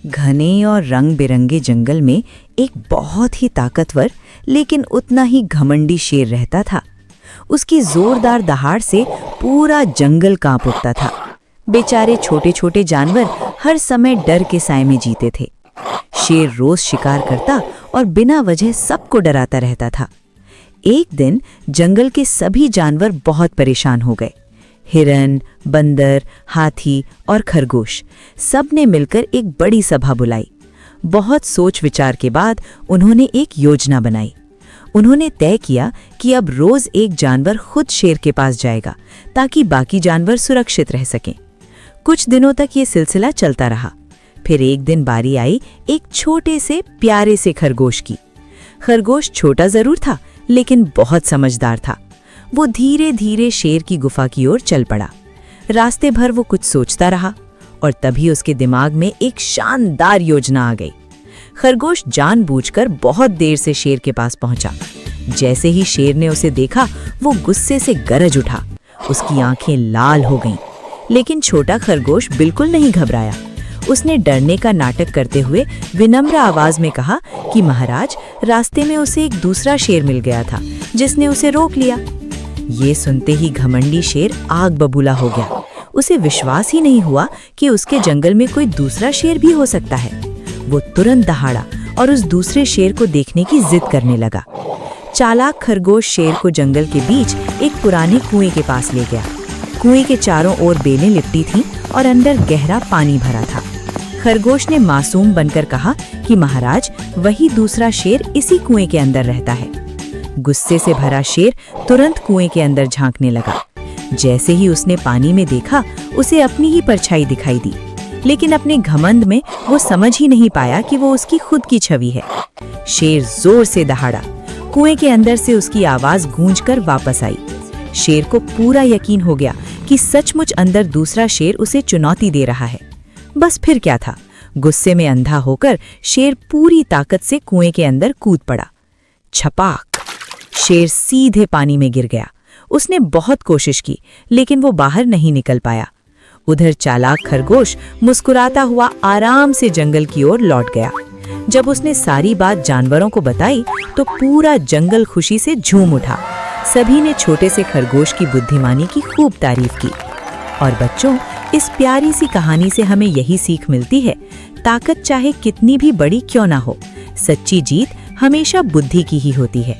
घने और रंग बिरंगे जंगल में एक बहुत ही ताकतवर लेकिन उतना ही घमंडी शेर रहता था। उसकी जोरदार दहाड़ से पूरा जंगल कांप उठता था। बेचारे छोटे छोटे जानवर हर समय डर के साए में जीते थे। शेर रोज शिकार करता और बिना वजह सबको डराता रहता था। एक दिन जंगल के सभी जानवर बहुत परेशान हो गए। हिरन, बंदर, हाथी और खरगोश सब ने मिलकर एक बड़ी सभा बुलाई। बहुत सोच विचार के बाद उन्होंने एक योजना बनाई। उन्होंने तय किया कि अब रोज एक जानवर खुद शेर के पास जाएगा ताकि बाकी जानवर सुरक्षित रह सकें। कुछ दिनों तक ये सिलसिला चलता रहा। फिर एक दिन बारी आई एक छोटे से प्यारे से खरगोश की। खरगोश छोटा जरूर था लेकिन बहुत समझदार था। वो धीरे धीरे शेर की गुफा की ओर चल पड़ा। रास्ते भर वो कुछ सोचता रहा और तभी उसके दिमाग में एक शानदार योजना आ गई। खरगोश जानबूझकर बहुत देर से शेर के पास पहुंचा। जैसे ही शेर ने उसे देखा वो गुस्से से गरज उठा। उसकी आंखें लाल हो गईं, लेकिन छोटा खरगोश बिल्कुल नहीं घबराया। उसने डरने का नाटक करते हुए विनम्र आवाज में कहा कि महाराज, रास्ते में उसे एक दूसरा शेर मिल गया था जिसने उसे रोक लिया। ये सुनते ही घमंडी शेर आग बबूला हो गया। उसे विश्वास ही नहीं हुआ कि उसके जंगल में कोई दूसरा शेर भी हो सकता है। वो तुरंत दहाड़ा और उस दूसरे शेर को देखने की जिद करने लगा। चालाक खरगोश शेर को जंगल के बीच एक पुराने कुएं के पास ले गया। कुएं के चारों ओर बेलें लिपटी थीं और अंदर गहरा पानी भरा था। खरगोश ने मासूम बनकर कहा कि महाराज, वही दूसरा शेर इसी कुएं के अंदर रहता है। गुस्से से भरा शेर तुरंत कुएं के अंदर झांकने लगा। जैसे ही उसने पानी में देखा, उसे अपनी ही परछाई दिखाई दी, लेकिन अपने घमंड में वो समझ ही नहीं पाया कि वो उसकी खुद की छवि है। शेर जोर से दहाड़ा। कुएं के अंदर से उसकी आवाज गूंजकर वापस आई। शेर को पूरा यकीन हो गया कि सचमुच अंदर दूसरा शेर उसे चुनौती दे रहा है। बस फिर क्या था, गुस्से में अंधा होकर शेर पूरी ताकत से कुएं के अंदर कूद पड़ा। छपाक! शेर सीधे पानी में गिर गया। उसने बहुत कोशिश की लेकिन वो बाहर नहीं निकल पाया। उधर चालाक खरगोश मुस्कुराता हुआ आराम से जंगल की ओर लौट गया। जब उसने सारी बात जानवरों को बताई तो पूरा जंगल खुशी से झूम उठा। सभी ने छोटे से खरगोश की बुद्धिमानी की खूब तारीफ की। और बच्चों, इस प्यारी सी कहानी से हमें यही सीख मिलती है, ताकत चाहे कितनी भी बड़ी क्यों ना हो, सच्ची जीत हमेशा बुद्धि की ही होती है।